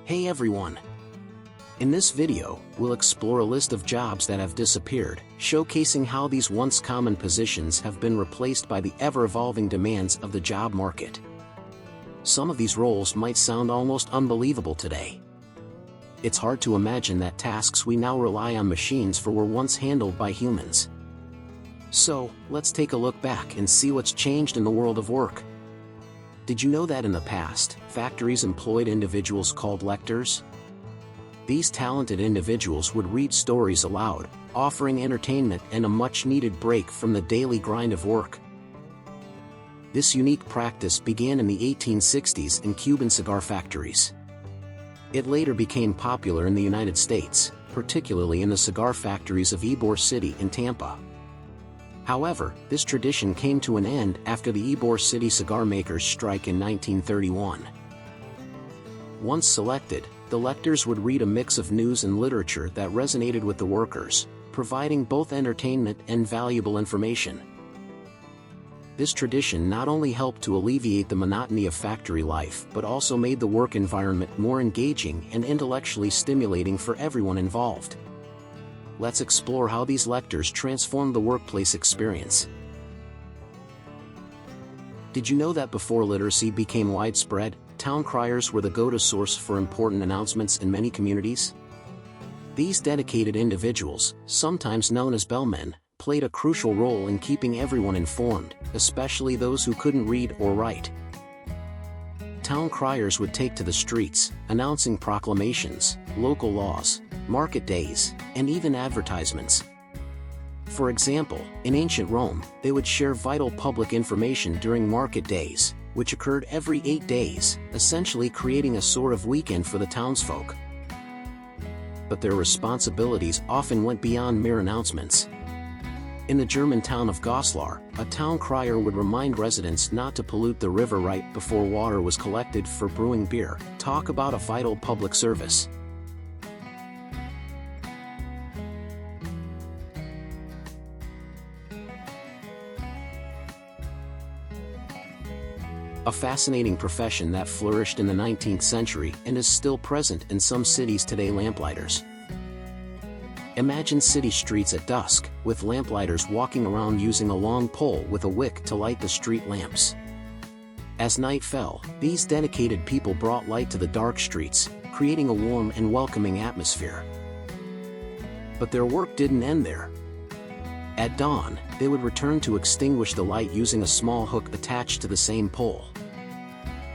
Hey everyone! In this video, we'll explore a list of jobs that have disappeared, showcasing how these once common positions have been replaced by the ever-evolving demands of the job market. Some of these roles might sound almost unbelievable today. It's hard to imagine that tasks we now rely on machines for were once handled by humans. So, let's take a look back and see what's changed in the world of work. Did you know that in the past, factories employed individuals called lectors? These talented individuals would read stories aloud, offering entertainment and a much-needed break from the daily grind of work. This unique practice began in the 1860s in Cuban cigar factories. It later became popular in the United States, particularly in the cigar factories of Ybor City and Tampa. However, this tradition came to an end after the Ybor City cigar makers' strike in 1931. Once selected, the lectors would read a mix of news and literature that resonated with the workers, providing both entertainment and valuable information. This tradition not only helped to alleviate the monotony of factory life but also made the work environment more engaging and intellectually stimulating for everyone involved. Let's explore how these lectors transformed the workplace experience. Did you know that before literacy became widespread, town criers were the go-to source for important announcements in many communities? These dedicated individuals, sometimes known as bellmen, played a crucial role in keeping everyone informed, especially those who couldn't read or write. Town criers would take to the streets, announcing proclamations, local laws, market days, and even advertisements. For example, in ancient Rome, they would share vital public information during market days, which occurred every 8 days, essentially creating a sort of weekend for the townsfolk. But their responsibilities often went beyond mere announcements. In the German town of Goslar, a town crier would remind residents not to pollute the river right before water was collected for brewing beer. Talk about a vital public service. A fascinating profession that flourished in the 19th century and is still present in some cities today: lamplighters. Imagine city streets at dusk, with lamplighters walking around using a long pole with a wick to light the street lamps. As night fell, these dedicated people brought light to the dark streets, creating a warm and welcoming atmosphere. But their work didn't end there. At dawn, they would return to extinguish the light using a small hook attached to the same pole.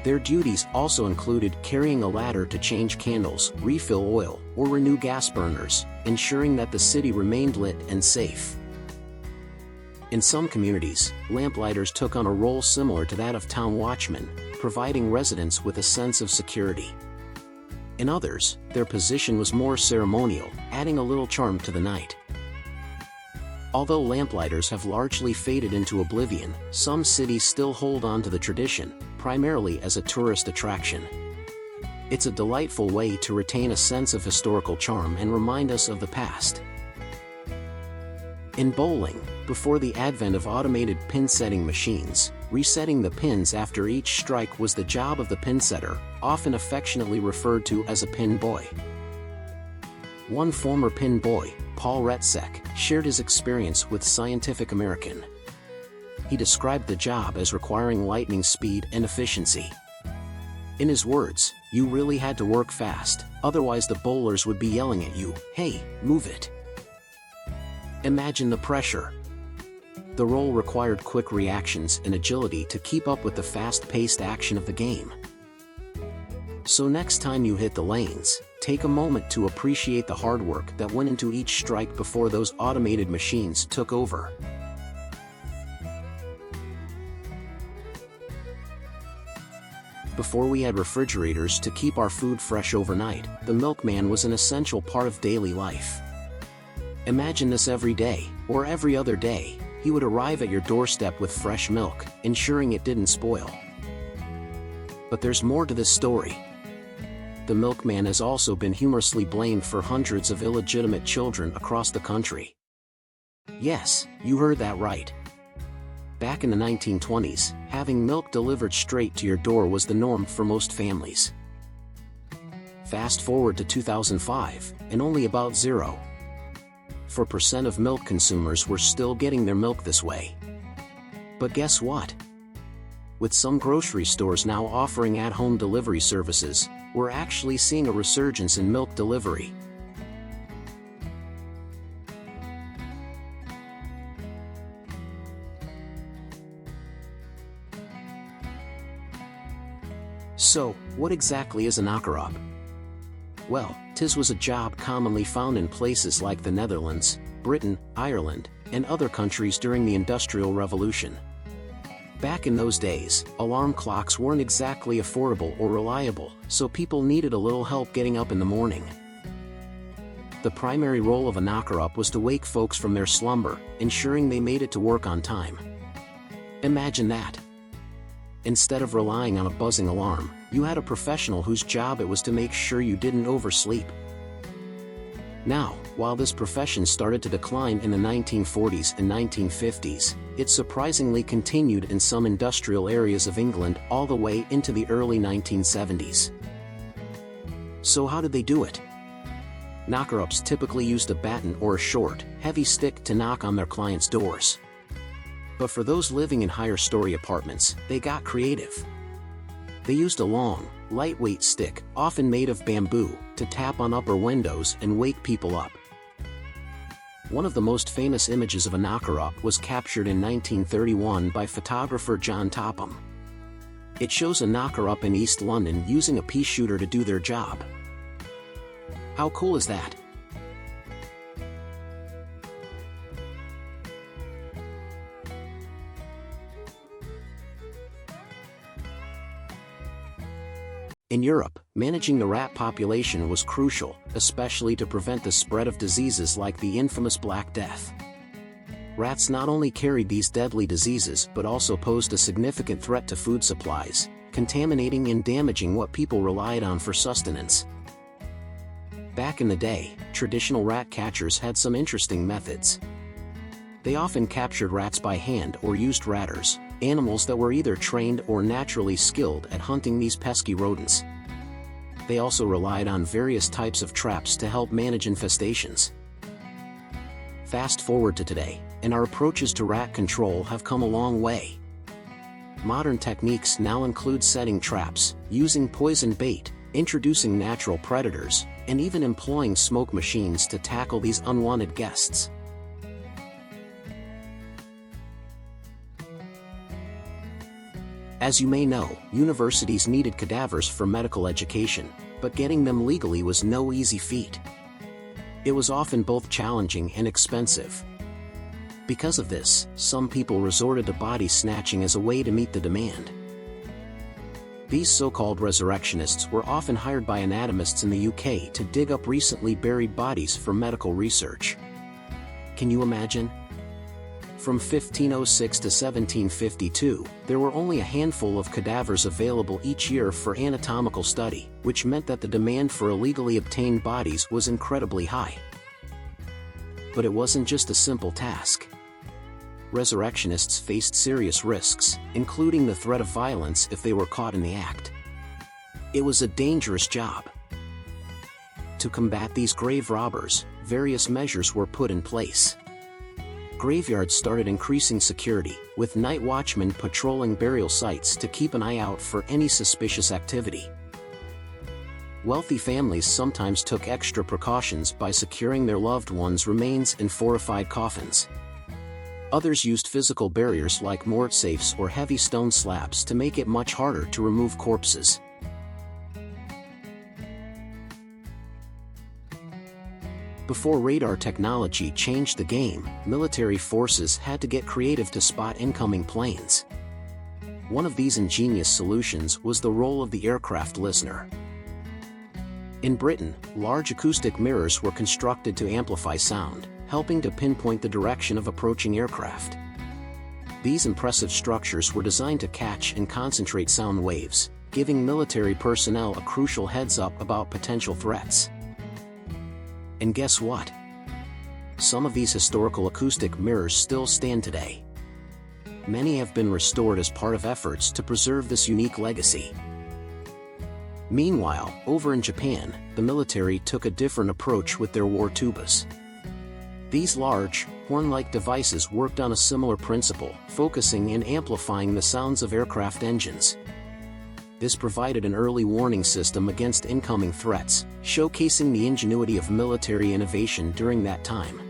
Their duties also included carrying a ladder to change candles, refill oil, or renew gas burners, ensuring that the city remained lit and safe. In some communities, lamplighters took on a role similar to that of town watchmen, providing residents with a sense of security. In others, their position was more ceremonial, adding a little charm to the night. Although lamplighters have largely faded into oblivion, some cities still hold on to the tradition, primarily as a tourist attraction. It's a delightful way to retain a sense of historical charm and remind us of the past. In bowling, before the advent of automated pin-setting machines, resetting the pins after each strike was the job of the pin setter, often affectionately referred to as a pin boy. One former pin boy, Paul Retzek, shared his experience with Scientific American. He described the job as requiring lightning speed and efficiency. In his words, "You really had to work fast, otherwise the bowlers would be yelling at you, 'Hey, move it!'" Imagine the pressure. The role required quick reactions and agility to keep up with the fast-paced action of the game. So next time you hit the lanes, take a moment to appreciate the hard work that went into each strike before those automated machines took over. Before we had refrigerators to keep our food fresh overnight, the milkman was an essential part of daily life. Imagine this every day, or every other day, he would arrive at your doorstep with fresh milk, ensuring it didn't spoil. But there's more to this story. The milkman has also been humorously blamed for hundreds of illegitimate children across the country. Yes, you heard that right. Back in the 1920s, having milk delivered straight to your door was the norm for most families. Fast forward to 2005, and only about 0.4% of milk consumers were still getting their milk this way. But guess what? With some grocery stores now offering at-home delivery services, we're actually seeing a resurgence in milk delivery. So, what exactly is a knockup? Well, tis was a job commonly found in places like the Netherlands, Britain, Ireland, and other countries during the Industrial Revolution. Back in those days, alarm clocks weren't exactly affordable or reliable, so people needed a little help getting up in the morning. The primary role of a knockup was to wake folks from their slumber, ensuring they made it to work on time. Imagine that. Instead of relying on a buzzing alarm, you had a professional whose job it was to make sure you didn't oversleep. Now, while this profession started to decline in the 1940s and 1950s, it surprisingly continued in some industrial areas of England all the way into the early 1970s. So how did they do it? Knockups typically used a baton or a short, heavy stick to knock on their clients' doors. But for those living in higher-story apartments, they got creative. They used a long, lightweight stick, often made of bamboo, to tap on upper windows and wake people up. One of the most famous images of a knockup was captured in 1931 by photographer John Topham. It shows a knockup in East London using a pea shooter to do their job. How cool is that? In Europe, managing the rat population was crucial, especially to prevent the spread of diseases like the infamous Black Death. Rats not only carried these deadly diseases but also posed a significant threat to food supplies, contaminating and damaging what people relied on for sustenance. Back in the day, traditional rat catchers had some interesting methods. They often captured rats by hand or used ratters, animals that were either trained or naturally skilled at hunting these pesky rodents. They also relied on various types of traps to help manage infestations. Fast forward to today, and our approaches to rat control have come a long way. Modern techniques now include setting traps, using poison bait, introducing natural predators, and even employing smoke machines to tackle these unwanted guests. As you may know, universities needed cadavers for medical education, but getting them legally was no easy feat. It was often both challenging and expensive. Because of this, some people resorted to body snatching as a way to meet the demand. These so-called resurrectionists were often hired by anatomists in the UK to dig up recently buried bodies for medical research. Can you imagine? From 1506 to 1752, there were only a handful of cadavers available each year for anatomical study, which meant that the demand for illegally obtained bodies was incredibly high. But it wasn't just a simple task. Resurrectionists faced serious risks, including the threat of violence if they were caught in the act. It was a dangerous job. To combat these grave robbers, various measures were put in place. Graveyards started increasing security, with night watchmen patrolling burial sites to keep an eye out for any suspicious activity. Wealthy families sometimes took extra precautions by securing their loved ones' remains in fortified coffins. Others used physical barriers like morgue safes or heavy stone slabs to make it much harder to remove corpses. Before radar technology changed the game, military forces had to get creative to spot incoming planes. One of these ingenious solutions was the role of the aircraft listener. In Britain, large acoustic mirrors were constructed to amplify sound, helping to pinpoint the direction of approaching aircraft. These impressive structures were designed to catch and concentrate sound waves, giving military personnel a crucial heads-up about potential threats. And guess what? Some of these historical acoustic mirrors still stand today. Many have been restored as part of efforts to preserve this unique legacy. Meanwhile, over in Japan, the military took a different approach with their war tubas. These large, horn-like devices worked on a similar principle, focusing and amplifying the sounds of aircraft engines. This provided an early warning system against incoming threats, showcasing the ingenuity of military innovation during that time.